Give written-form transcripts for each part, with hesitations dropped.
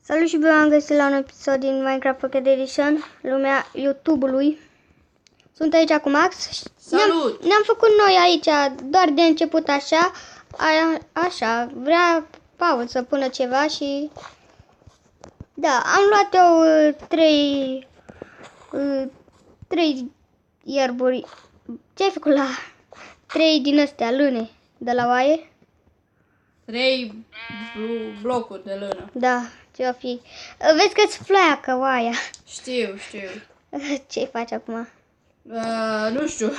Salut și bine am găsit la un episod din Minecraft Pocket Edition, lumea YouTube-ului. Sunt aici cu Max. Salut! Ne-am făcut noi aici, doar de început așa, așa, vrea Paul să pună ceva și... Da, am luat eu trei ierburi. Ce ai făcut la 3 din astea lâne de la oaie? 3 blocuri de lână. Da, ce o fi. Vezi că-ți pleacă oaia. Știu. Ce faci acum? Nu știu.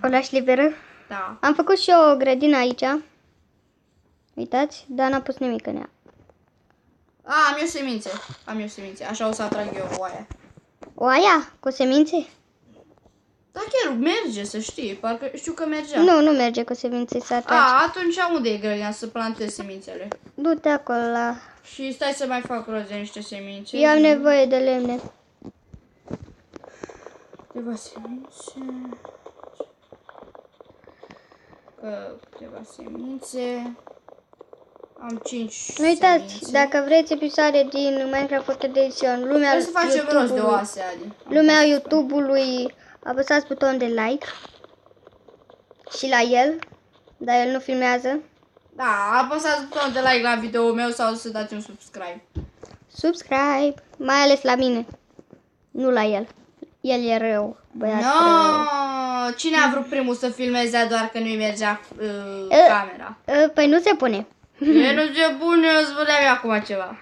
O lași liberă? Da. Am făcut și eu o grădină aici. Uitați, dar n-am pus nimic în ea. Am eu semințe. Așa o să atrag eu oaia. Oaia? Cu semințe? Da, chiar merge, să știi. Parcă știu că mergea. Nu merge cu semințe să atragi. Atunci unde e grădina să plantez semințele? Du-te acolo la... Și stai să mai fac rost de niște semințe. Eu am nevoie de lemne. Câteva semințe. Câteva semințe. Am 5 Nu uitați, semințe. dacă vreți episoade din Minecraft Pocket Edition, lumea Trebuie să facem rost de YouTube-ului, oase, Adi. lumea YouTube-ului, apăsați butonul de like și la el, dar el nu filmează. Da, apăsați butonul de like la video-ul meu sau să dați un subscribe. Subscribe, mai ales la mine, nu la el. El e rău, băiat rău. No! Cine a vrut primul să filmeze doar că nu-i mergea camera? Păi nu se pune. E nu se bune, îți spuneam eu acum ceva.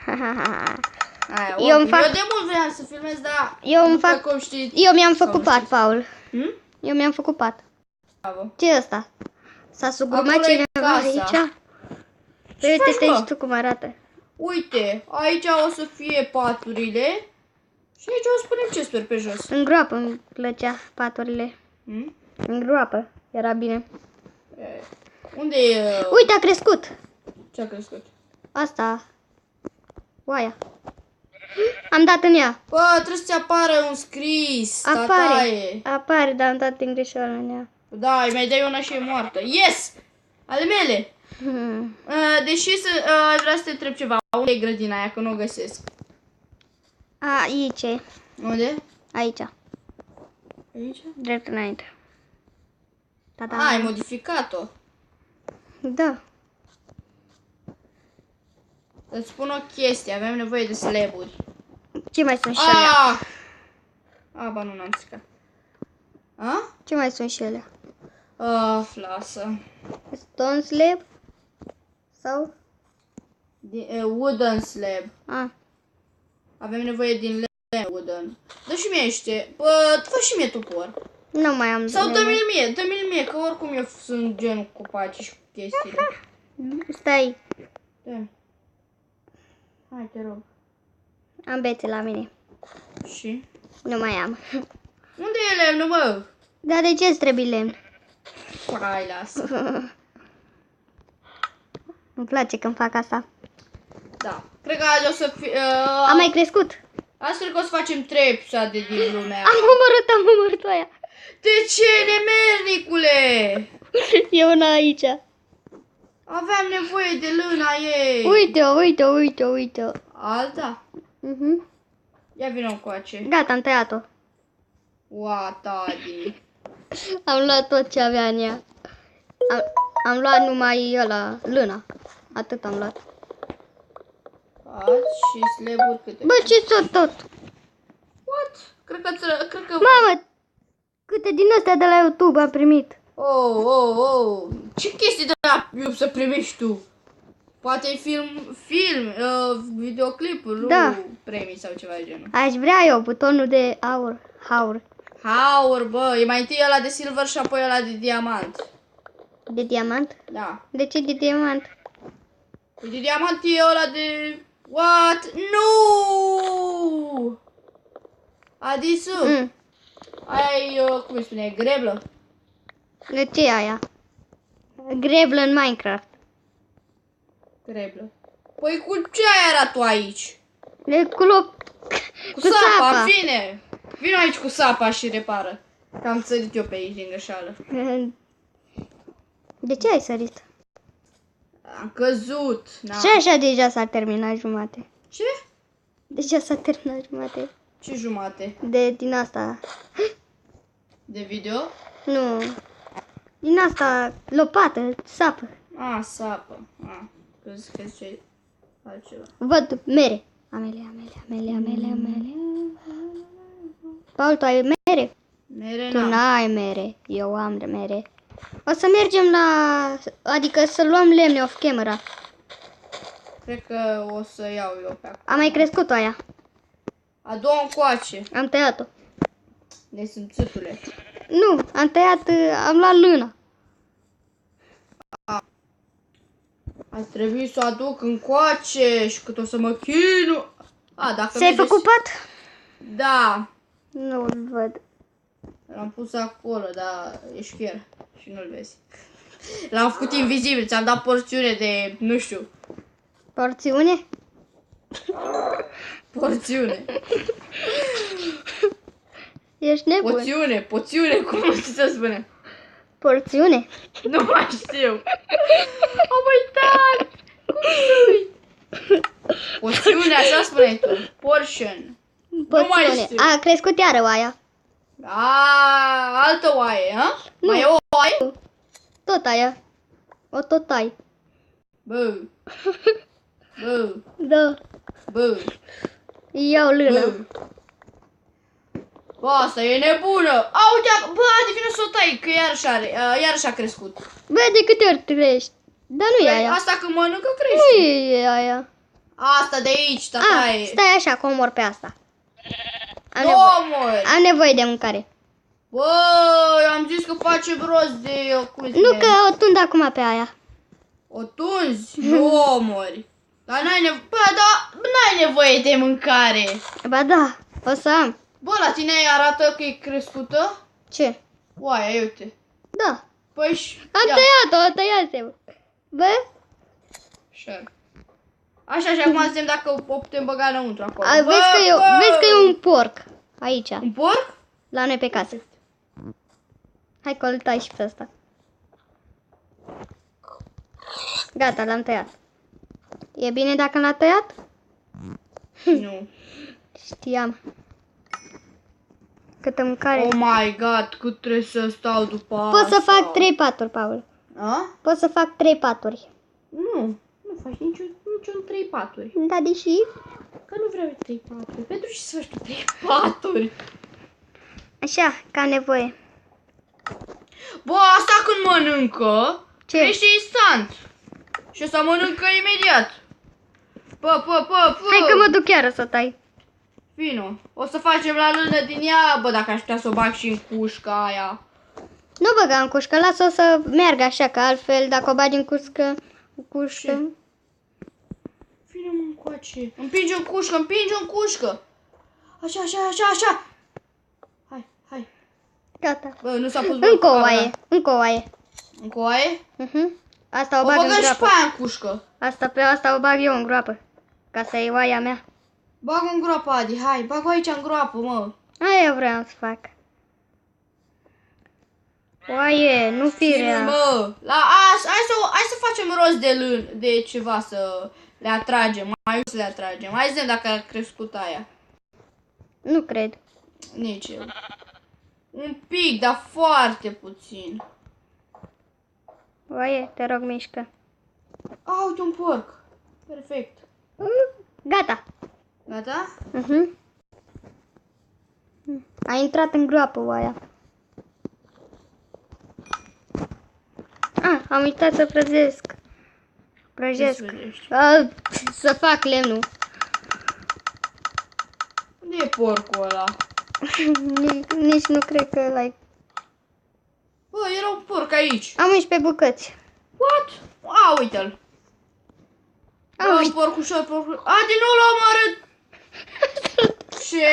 Aia, Eu îmi fac- eu de mult vreau să filmez, dar Eu după cum știți... Eu mi-am sau făcut nu pat, știți. Paul. Hm? Eu mi-am făcut pat. Bravo. Ce e ăsta? S-a sugrumat Acolo e cineva casa. aici? Păi faci, uite-te mă? aici tu cum arată. Uite, aici o să fie paturile și aici o să punem ce sper pe jos. În groapă îmi plăcea paturile. Hm? În groapă. Era bine. E, unde e... Uite, a crescut. Ce a crescut? Asta. Oaia. Am dat în ea. Bă, trebuie să-ți apară un scris, Apare. tataie. Apare, dar am dat în greșeală în ea. Da, îi mai dai una și e moartă. Yes! Ale mele! Deși vreau să te întreb ceva. Unde e grădina aia, că nu o găsesc? Aici e. Unde? Aici. Aici? Drept înainte. Da. Ai modificat-o. Da. Îți spun o chestie, avem nevoie de slaburi. Ce mai sunt și alea? Ba, nu n-am stricat. A? Ce mai sunt și alea? Lasă. Stone slab? Sau? Wooden slab. Avem nevoie din lemn wooden. Dă și mie niște. Bă, fă și mie tupor. Nu mai am. Sau dă-mi-l mie, că oricum eu sunt genul copaci și cu chestiile. Stai. Dă-mi. Hai, te rog. Am bețe la mine. Și? Nu mai am. Unde e lemnul, bă? Dar de ce îți trebuie lemn? Hai, lasă. Îmi place când fac asta. Da. Cred că azi o să fie... A mai crescut. Azi cred că o să facem 3 episoade din lumea. Am omorât aia. De ce, nemernicule? E una aici. Aveam nevoie de lâna ei. Uite-o. Alta? Ia vină încoace. Gata, am tăiat-o. Ua, tadi. Am luat tot ce avea în ea. Am luat numai ăla, lâna. Atât am luat. Azi și slaburi câte? Bă, ce tot? What? Cred că... Mamă, câte din astea de la YouTube am primit. Oh. Ce chestii de la YouTube să primești tu? Poate film, videoclipuri, Da. nu premii sau ceva de genul. Aș vrea eu butonul de aur. Haur, bă, e mai întâi ăla de silver și apoi ăla de diamant. De diamant? Da. De ce de diamant? Păi de diamant e ăla de... What? Nu! Adisu, ai, cum îi spune, greblă? De ce e aia? Greblă în Minecraft. Greblă. Păi cu ce ai arat tu aici? Cu sapa, vine! Vino aici cu sapa și repară. Că am sărit eu pe aici din greșeală. De ce ai sărit? Am căzut. Da. Și așa deja s-a terminat jumate. Ce? Deja s-a terminat jumate. Ce jumate? Din asta. De video? Nu. Din asta, lopată, sapă. Sapă. Crezi că ce altceva. Văd mere. Amele. Paul, tu ai mere? Mere Tu n-am. n-ai mere. Eu am mere. O să mergem la... Adică să luăm lemne off camera. Cred că o să iau eu pe acolo. Am mai crescut aia. A-doua încoace. Am tăiat-o. Nesimțitule. Nu, am tăiat, am luat lână. Ar trebui să o aduc încoace și cât o să mă chinu. Dacă Ți-ai vedeți- făcut pat? Da. Nu-l văd. L-am pus acolo, dar e șchier și nu-l vezi. L-am făcut invizibil, ți-am dat porțiune de, nu știu, Porțiune? porțiune. Ești nebun. Poțiune, cum să spunem? Porțiune? Nu mai știu. Am uitat. Cum să uit? Poțiune, așa spune tu. Portion. mai Porțiune. știu. A crescut iară oaia. Altă oaie, ha? Nu. Mai e o oaie? Tot aia. O tot ai. Bă. Da. Iau lână. Bă, asta e nebună. Uite, bă, adevine să o tai, că iarăși a crescut. Bă, de câte ori crești? Dar nu e aia. Asta când mănâncă Nu crește. e aia. Asta de aici, tata e. Stai așa, că omor pe asta. Omori. Am nevoie de mâncare. Bă, eu am zis că face rost de... Nu că o tund acum pe aia. O tunzi, nu omori. Dar n-ai nevoie de mâncare. Ba da, o să am. Bă, la tine arată că e crescută? Ce? Oaia, uite. Da. Păi și... Am tăiat-o, o tăiasem. Bă, Așa, și acum suntem dacă o putem băga înăuntru acolo. vezi că e un porc aici, Un porc? la noi pe casă. Hai că îl tai și pe ăsta. Gata, l-am tăiat. E bine dacă l-a tăiat? Nu. Știam. Câtă mâncare. Oh my god, cât trebuie să stau după Pot asta. să fac 3 paturi, Paul. A? Pot să fac 3 paturi. Nu faci niciun 3 paturi. Da, deși... Că nu vreau 3 paturi. Pentru ce să faci tu 3 paturi? Așa, ca nevoie. Bă, asta când mănâncă, Ce? crește instant. Și o să mănâncă imediat. Pă. Hai că mă duc chiar să o tai. Vino. O să facem la lână din ea, bă, dacă aș putea să o bag și în cușca aia. Nu băga în cușcă, lasă-o să meargă așa, că altfel dacă o bagi în cușcă... Vino mă încoace. Împinge în cușcă. Așa. Hai. Gata. Bă, nu s-a pus Încă o oaie. Încă o oaie? Asta o O bag în băgăm și groapă. pe aia în cușcă. Pe asta o bag eu în groapă. Ca să iei oaia mea. Bag în groapă, Adi, hai, bag-o aici în groapă, mă. Aia vreau să fac. Oaie, nu firea. Mă, hai să facem rost de ceva să le atragem, mai să le atragem. Hai să vedem dacă a crescut aia. Nu cred. Nici eu. Un pic, dar foarte puțin. Oaie, te rog, mișcă. Uite un porc. Perfect. Gata. Gata? A intrat în groapă oaia. Am uitat să prăjesc. Să fac lemnul. Unde e porcul ăla? Nici nu cred că l-ai. Bă, era un porc aici. Am 11 bucăți. What? Uite-l. Bă, porcușor. Adi, nu l-am omorât. Ce?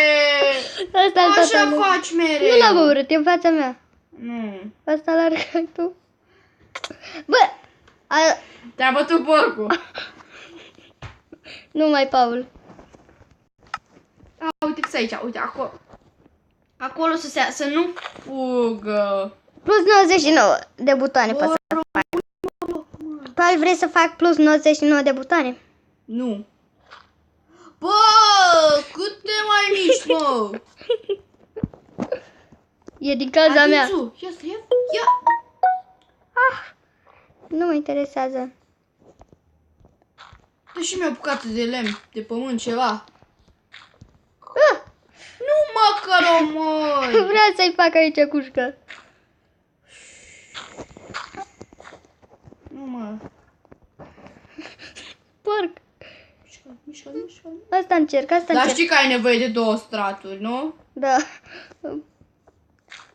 Așa faci mereu. Nu l-am omorât, e în fața mea. Nu. Asta l-arătai tu. Bă! Te-a bătut porcul. Nu mai, Paul. Uite că aici, uite, acolo. Acolo să nu fugă. Plus 99 de butoane poți să faci. Probabil vrei să fac plus 99 de butoane. Nu. Bă, cât te mai miști, mă? E din cauza mea. Adițu, ia. Nu mă interesează. Dă și mie o bucată de lemn, de pământ, ceva. Ah, Nu măcăro, măi! vreau să-i fac aici cușcă. Nu, mă. Porc. Mișcă. Asta încerc. Dar știi că ai nevoie de 2 straturi, nu? Da.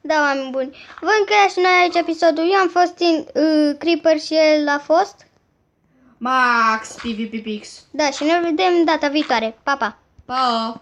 Da, oameni buni. Vom încheia și noi aici episodul. Eu am fost în Creeper și el a fost. Max PvP Pix. Da, și ne vedem data viitoare. Pa, pa! Pa!